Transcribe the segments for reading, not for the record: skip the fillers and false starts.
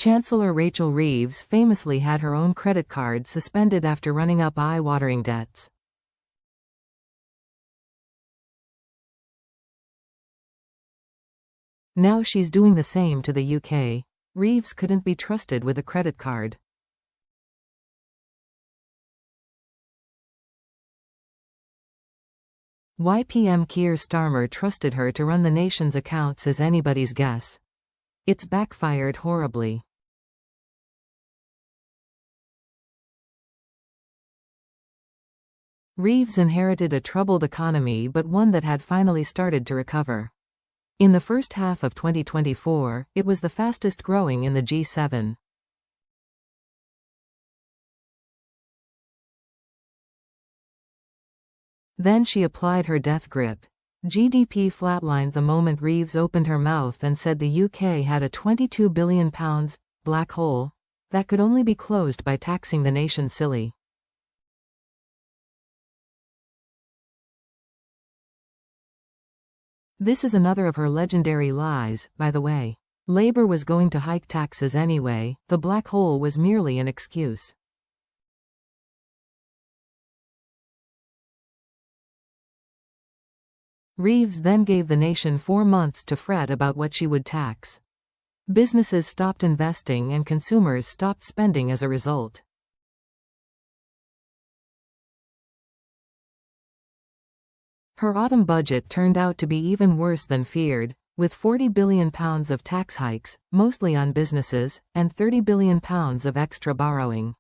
Chancellor Rachel Reeves famously had her own credit card suspended after running up eye-watering debts. Now she's doing the same to the UK. Reeves couldn't be trusted with a credit card. Why PM Keir Starmer trusted her to run the nation's accounts is anybody's guess. It's backfired horribly. Reeves inherited a troubled economy, but one that had finally started to recover. In the first half of 2024, it was the fastest growing in the G7. Then she applied her death grip. GDP flatlined the moment Reeves opened her mouth and said the UK had a £22 billion black hole that could only be closed by taxing the nation silly. This is another of her legendary lies, by the way. Labour was going to hike taxes anyway, the black hole was merely an excuse. Reeves then gave the nation 4 months to fret about what she would tax. Businesses stopped investing and consumers stopped spending as a result. Her autumn budget turned out to be even worse than feared, with £40 billion of tax hikes, mostly on businesses, and £30 billion of extra borrowing.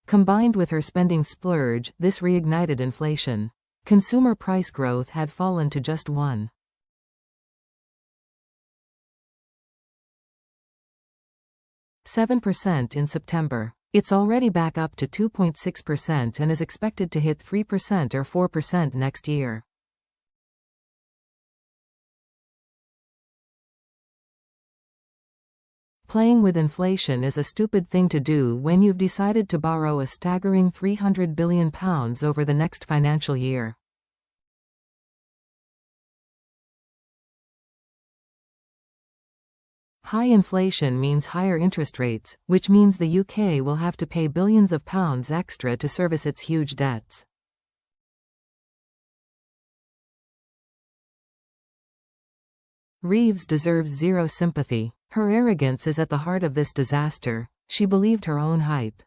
Combined with her spending splurge, this reignited inflation. Consumer price growth had fallen to just 1.7% in September. It's already back up to 2.6% and is expected to hit 3% or 4% next year. Playing with inflation is a stupid thing to do when you've decided to borrow a staggering £300 billion over the next financial year. High inflation means higher interest rates, which means the UK will have to pay billions of pounds extra to service its huge debts. Reeves deserves zero sympathy. Her arrogance is at the heart of this disaster. She believed her own hype.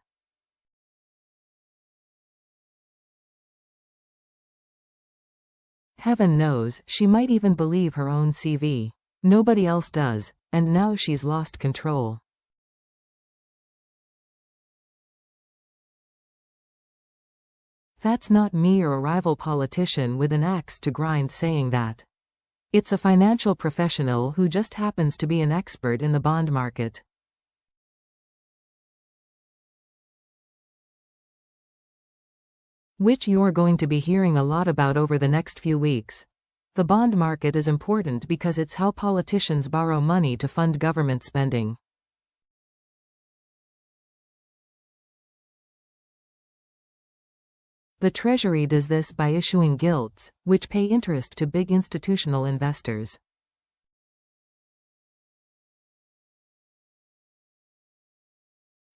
Heaven knows, she might even believe her own CV. Nobody else does, and now she's lost control. That's not me or a rival politician with an axe to grind saying that. It's a financial professional who just happens to be an expert in the bond market. Which you're going to be hearing a lot about over the next few weeks. The bond market is important because it's how politicians borrow money to fund government spending. The Treasury does this by issuing gilts, which pay interest to big institutional investors.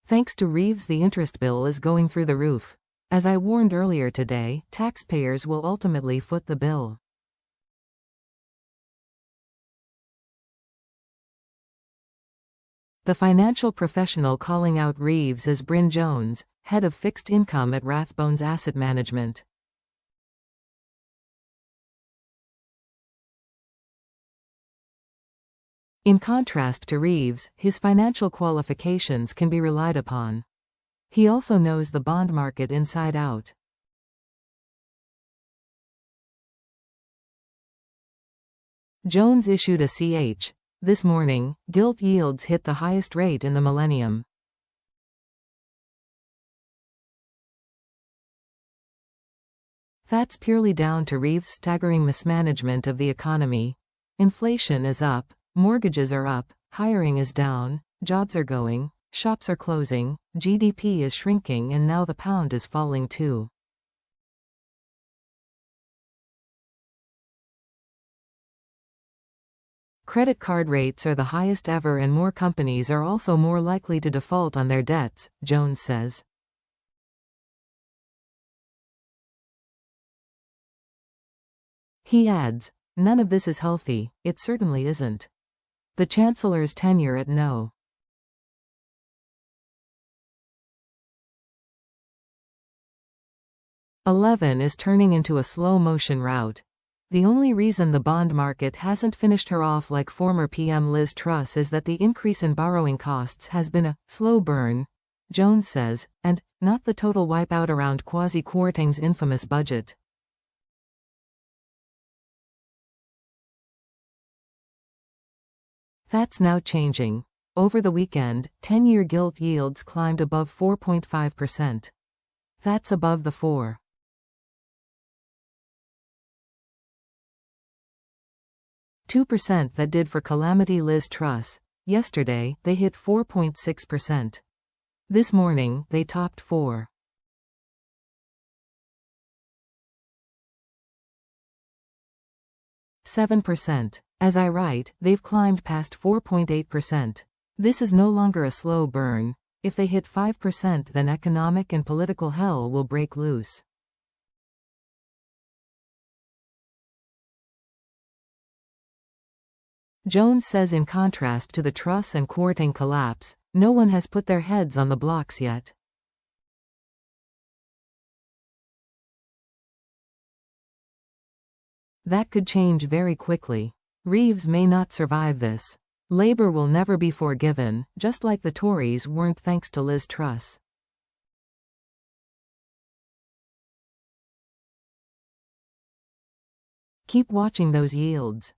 Thanks to Reeves, the interest bill is going through the roof. As I warned earlier today, taxpayers will ultimately foot the bill. The financial professional calling out Reeves is Bryn Jones, head of fixed income at Rathbones Asset Management. In contrast to Reeves, his financial qualifications can be relied upon. He also knows the bond market inside out. Jones issued a CH. This morning, gilt yields hit the highest rate in the millennium. That's purely down to Reeves' staggering mismanagement of the economy. Inflation is up, mortgages are up, hiring is down, jobs are going, shops are closing, GDP is shrinking, and now the pound is falling too. Credit card rates are the highest ever and more companies are also more likely to default on their debts, Jones says. He adds, "None of this is healthy, it certainly isn't." The Chancellor's tenure at No. 11 is turning into a slow-motion rout. The only reason the bond market hasn't finished her off like former PM Liz Truss is that the increase in borrowing costs has been a slow burn, Jones says, and not the total wipeout around Kwasi Kwarteng's infamous budget. That's now changing. Over the weekend, 10-year gilt yields climbed above 4.5%. That's above the 4.2% that did for Calamity Liz Truss. Yesterday, they hit 4.6%. This morning, they topped 4.7%. As I write, they've climbed past 4.8%. This is no longer a slow burn. If they hit 5%, then economic and political hell will break loose. Jones says in contrast to the Truss and Kwarteng collapse, no one has put their heads on the blocks yet. That could change very quickly. Reeves may not survive this. Labour will never be forgiven, just like the Tories weren't thanks to Liz Truss. Keep watching those yields.